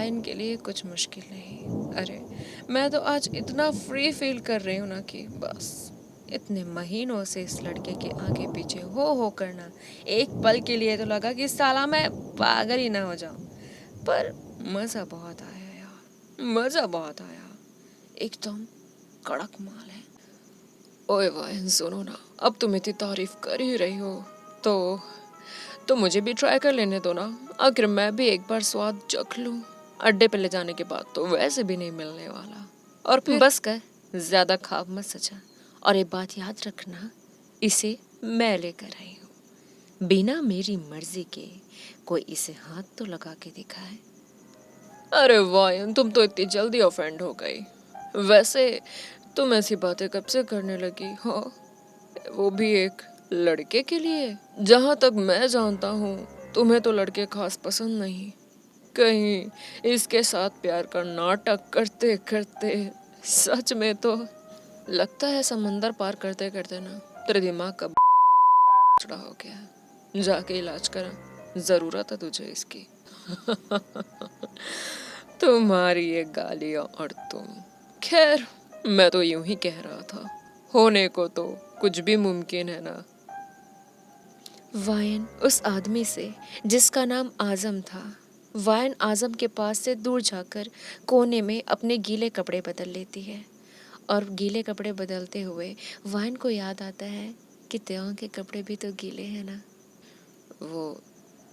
Wine के लिए कुछ मुश्किल नहीं। अरे मैं तो आज इतना फ्री फील कर रही हूँ ना कि बस इतने महीनों से इस लड़के के आगे पीछे हो करना, एक पल के लिए तो लगा कि साला मैं पागल ही ना हो जाऊं। पर मज़ा बहुत आया यार, मज़ा बहुत आया। एकदम कड़क माल है। ओए वाइन सुनो ना, अब तुम इतनी तारीफ कर ही रही हो तो मुझे भी ट्राई कर लेने दो ना। आखिर मैं भी एक बार स्वाद चख लूं। अड्डे पे ले जाने के बाद तो वैसे भी नहीं मिलने वाला। और फिर बस कर, ज्यादा खाब मत सजा। और एक बात याद रखना, इसे मैं लेकर आई हूँ। बिना मेरी मर्जी के कोई इसे हाथ तो लगा के दिखाए। अरे वाइन, तुम तो इतनी जल्दी ऑफेंड हो गई। वैसे तुम ऐसी बातें कब से करने लगी हो, वो भी एक लड़के के लिए? जहाँ तक मैं जानता हूँ तुम्हें तो लड़के खास पसंद नहीं। कहीं इसके साथ प्यार का नाटक करते करते सच में तो लगता है समंदर पार करते करते ना तेरे दिमाग का चढ़ा हो गया है। जाके इलाज करा, जरूरत है तुझे इसकी। तुम्हारी ये गालियाँ और तुम। खैर, मैं तो यूं ही कह रहा था, होने को तो कुछ भी मुमकिन है ना। वायन उस आदमी से जिसका नाम आजम था, वायन आजम के पास से दूर जाकर कोने में अपने गीले कपड़े बदल लेती है। और गीले कपड़े बदलते हुए वायन को याद आता है कि त्यों के कपड़े भी तो गीले हैं ना। वो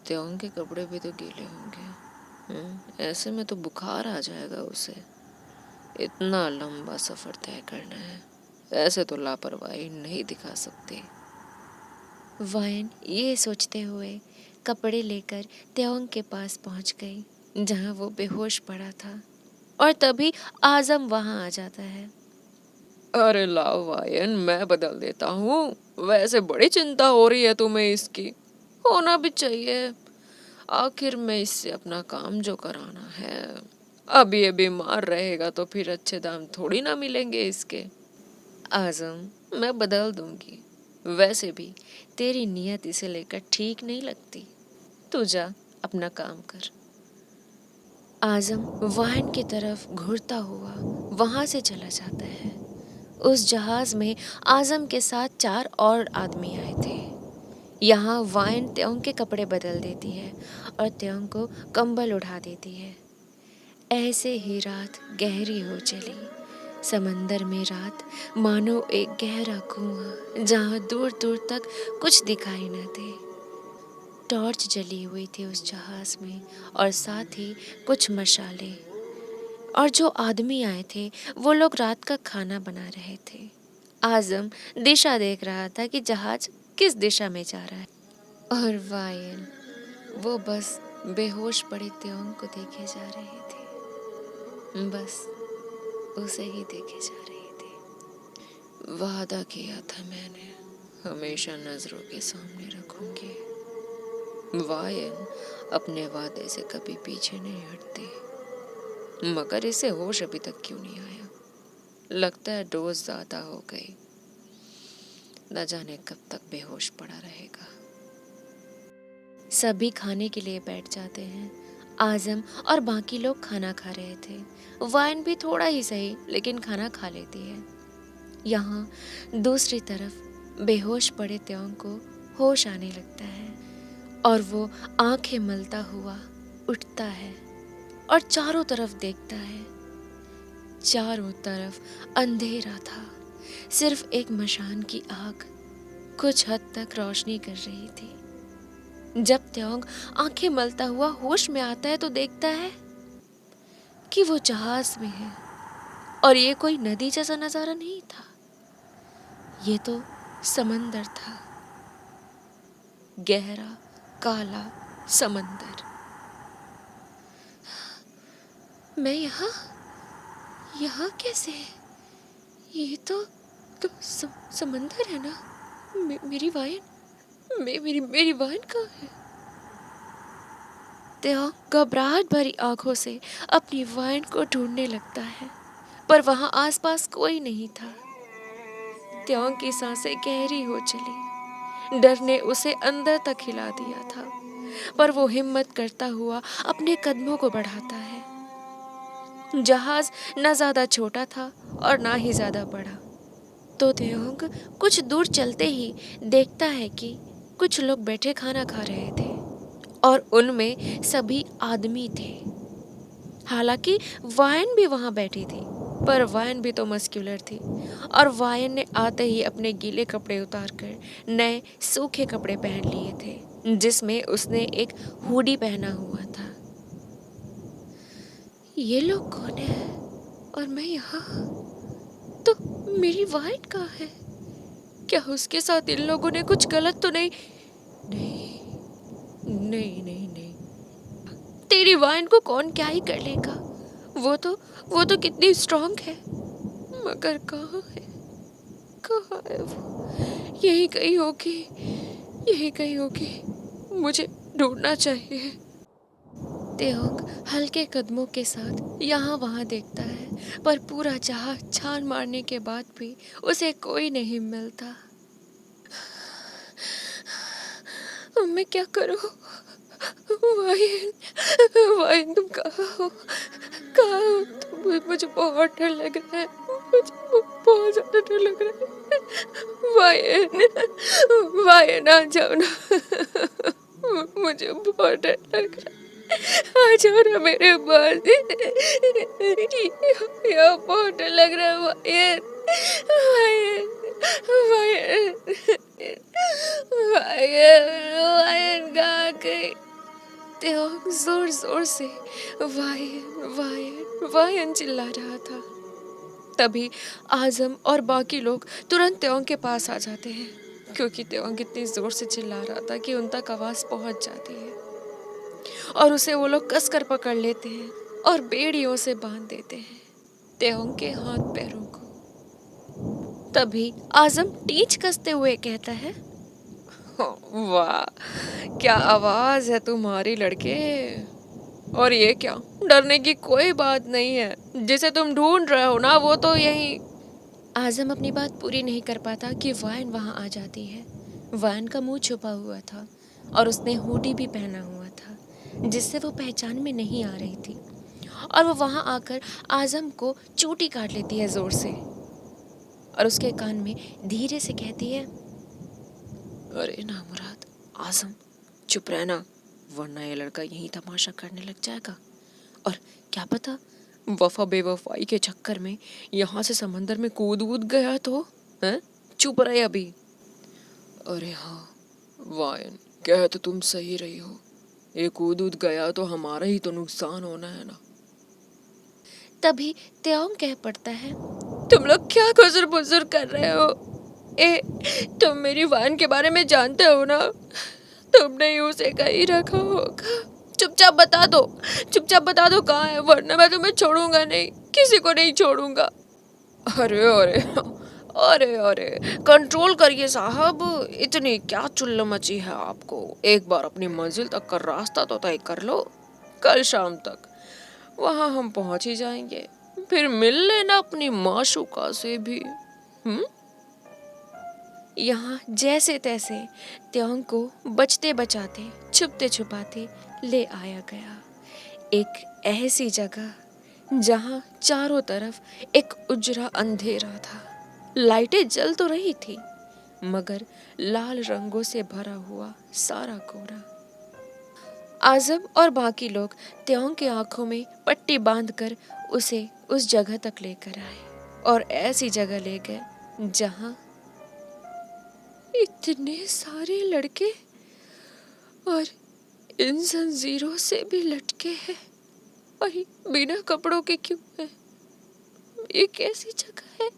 त्यों के कपड़े भी तो गीले होंगे। ऐसे में तो बुखार आ जाएगा उसे। इतना लंबा सफर तय करना है, ऐसे तो लापरवाही नहीं दिखा सकती। वायन ये सोचते हुए कपड़े लेकर त्योंग के पास पहुंच गई जहां वो बेहोश पड़ा था। और तभी आजम वहां आ जाता है। अरे लाओ वायन, मैं बदल देता हूँ। वैसे बड़ी चिंता हो रही है तुम्हें इसकी, होना भी चाहिए। आखिर में इससे अपना काम जो कराना है। अब ये बीमार रहेगा तो फिर अच्छे दाम थोड़ी ना मिलेंगे इसके। आजम, मैं बदल दूंगी। वैसे भी तेरी नियत इसे लेकर ठीक नहीं लगती। तू जा अपना काम कर। आजम वाहन की तरफ घूरता हुआ वहां से चला जाता है। उस जहाज में आजम के साथ 4 और आदमी आए थे। यहाँ वाइन त्योंग के कपड़े बदल देती है और त्योंग को कंबल उठा देती है। ऐसे ही रात गहरी हो चली। समंदर में रात मानो एक गहरा कुआं, जहाँ दूर दूर तक कुछ दिखाई न दे। टॉर्च जली हुई थी उस जहाज में और साथ ही कुछ मशाले। और जो आदमी आए थे वो लोग रात का खाना बना रहे थे। आजम दिशा देख रहा था कि जहाज किस दिशा में जा रहा है। और वायन वो बस बेहोश पड़े त्योंग को देखे जा रहे थे। बस उसे ही देखे जा रहे थे। वादा किया था मैंने, हमेशा नजरों के सामने रखूंगी। वायन अपने वादे से कभी पीछे नहीं हटते। मगर इसे होश अभी तक क्यों नहीं आया? लगता है डोज ज्यादा हो गई। न जाने कब तक बेहोश पड़ा रहेगा। सभी खाने के लिए बैठ जाते हैं। आजम और बाकी लोग खाना खा रहे थे। वाइन भी थोड़ा ही सही लेकिन खाना खा लेती है। यहाँ दूसरी तरफ बेहोश पड़े त्योंग को होश आने लगता है और वो आंखें मलता हुआ उठता है और चारों तरफ देखता है। चारों तरफ अंधेरा था। सिर्फ एक मशान की आग कुछ हद तक रोशनी कर रही थी। जब त्योंग आंखें मलता हुआ होश में आता है तो देखता है कि वो जहाज में है। और ये कोई नदी जैसा नजारा नहीं था, ये तो समंदर था। गहरा काला समंदर। मैं यहाँ यहाँ कैसे? ये तो समंदर है ना। मेरी वाइन मेरी वाइन कहाँ है? त्योंग घबराहट भरी आंखों से अपनी वाइन को ढूंढने लगता है, पर वहां आसपास कोई नहीं था। त्योंग की सांसें गहरी हो चली। डर ने उसे अंदर तक हिला दिया था, पर वो हिम्मत करता हुआ अपने कदमों को बढ़ाता है। जहाज न ज्यादा छोटा था और ना ही ज्यादा बड़ा। तो त्योंग कुछ दूर चलते ही देखता है कि कुछ लोग बैठे खाना खा रहे थे और उनमें सभी आदमी थे। हालांकि वायन भी वहां बैठी थी, पर वायन भी तो मस्कुलर थी और वायन ने आते ही अपने गीले कपड़े उतारकर नए सूखे कपड़े पहन लिए थे, जिसमें उसने एक हुडी पहना हुआ था। ये लोग कौन है और मैं यहाँ? तो मेरी वाइन कहाँ है? क्या उसके साथ इन लोगों ने कुछ गलत तो नहीं? नहीं, नहीं, नहीं, नहीं। तेरी वाइन को कौन क्या ही कर लेगा? वो तो कितनी स्ट्रांग है। मगर कहाँ है? कहाँ है वो? यही कहीं होगी, यही कहीं होगी। मुझे ढूंढना चाहिए। तेहोंग हल्के कदमों के साथ यहाँ वहाँ देखता है, पर पूरा जहाज छान मारने के बाद भी उसे कोई नहीं मिलता। अब मैं क्या करूं? वाइन, वाइन तुम कहाँ हो? कहाँ हो तुम? मुझे बहुत डर लग रहा है, मुझे बहुत ज्यादा डर लग रहा है। वाइन, वाइन आ जाओ ना। मुझे बहुत डर लग रहा है। आ जाओ ना मेरे पास। यहाँ बहुत डर लग रहा है। Wine, wine, wine, wine, wine कहाँ गई? त्योंग जोर जोर से वायन, वायन, वायन चिल्ला रहा था। तभी आजम और बाकी लोग तुरंत त्योंग के पास आ जाते हैं, क्योंकि त्योंग इतनी जोर से चिल्ला रहा था कि उन तक आवाज पहुंच जाती है और उसे वो लोग कसकर पकड़ लेते हैं और बेड़ियों से बांध देते हैं त्योंग के हाथ पैरों को। तभी आजम टीच कसते हुए कहता है, वाह, क्या आवाज है तुम्हारी लड़के। और ये क्या, डरने की कोई बात नहीं है। जिसे तुम ढूंढ रहे हो ना, वो तो यही। आजम अपनी बात पूरी नहीं कर पाता कि वायन वहां आ जाती है। वायन का मुंह छुपा हुआ था और उसने हुडी भी पहना हुआ था, जिससे वो पहचान में नहीं आ रही थी। और वो वहां आकर आजम को चूटी काट लेती है जोर से और उसके कान में धीरे से कहती है, अरे नामुराद आजम, चुप रहना, वरना ये लड़का यहीं तमाशा करने लग जाएगा। और क्या पता वफा बेवफाई के चक्कर में यहाँ से समंदर में कूद वूद गया तो। हैं? चुप रहे अभी। अरे हाँ वायन, कह तो तुम सही रही हो। ये कूद वूद गया तो हमारा ही तो नुकसान होना है ना। तभी त्योंग कह पड़ता है, तुम लोग क्या खुजर बुजुर कर रहे हो? ए, तुम मेरी वाइन के बारे में जानते हो ना? तुमने ही उसे कहीं रखा होगा। चुपचाप बता दो, चुपचाप बता दो कहाँ है, वरना मैं तुम्हें छोड़ूंगा नहीं, किसी को नहीं छोड़ूंगा। अरे अरे, अरे अरे, कंट्रोल करिए साहब, इतनी क्या चुल्ल मची है आपको? एक बार अपनी मंजिल तक का रास्ता तो तय कर लो। कल शाम तक वहां हम पहुंच ही जाएंगे। फिर मिल लेना अपनी माशूका से भी। यहाँ जैसे तैसे त्योंग को बचते बचाते छुपते छुपाते ले आया गया एक ऐसी जगह जहाँ चारों तरफ एक उजरा अंधेरा था। लाइटें जल तो रही थी, मगर लाल रंगों से भरा हुआ सारा कोहरा। आजम और बाकी लोग त्योंग की आंखों में पट्टी बांधकर उसे उस जगह तक लेकर आए और ऐसी जगह ले गए जहाँ इतने सारे लड़के और इन जंजीरों से भी लटके हैं और ये बिना कपड़ों के क्यों है? ये कैसी जगह है?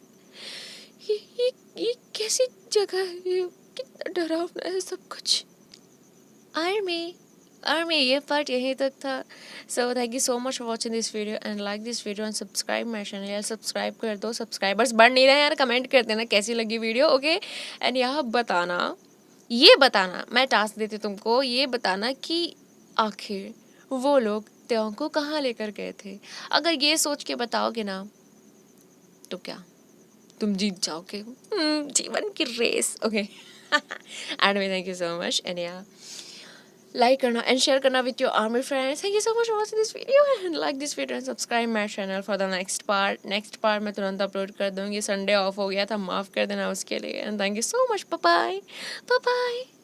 ये कैसी जगह है? ये कितना डरावना है सब कुछ। आर्मी, आर्मी, ये पार्ट यहीं तक था। So thank you so much for watching this video and like this video and subscribe my channel. यार सब्सक्राइब कर दो, सब्सक्राइबर्स बढ़ नहीं रहे यार। कमेंट कर देना कैसी लगी वीडियो, ओके। एंड यहाँ बताना, ये बताना, मैं टास्क देती तुमको, ये बताना कि आखिर वो लोग त्यों को कहाँ लेकर गए थे। अगर ये सोच के बताओगे ना तो क्या तुम जीत जाओगे जीवन की रेस, okay. And thank you so much and या लाइक करना एंड शेयर करना with your army friends. Thank you so much for watching this video and like this video and subscribe my channel for the next part मैं तुरंत upload कर दूँगी। Sunday off हो गया था, माफ़ कर देना उसके लिए। And thank you so much. Bye bye.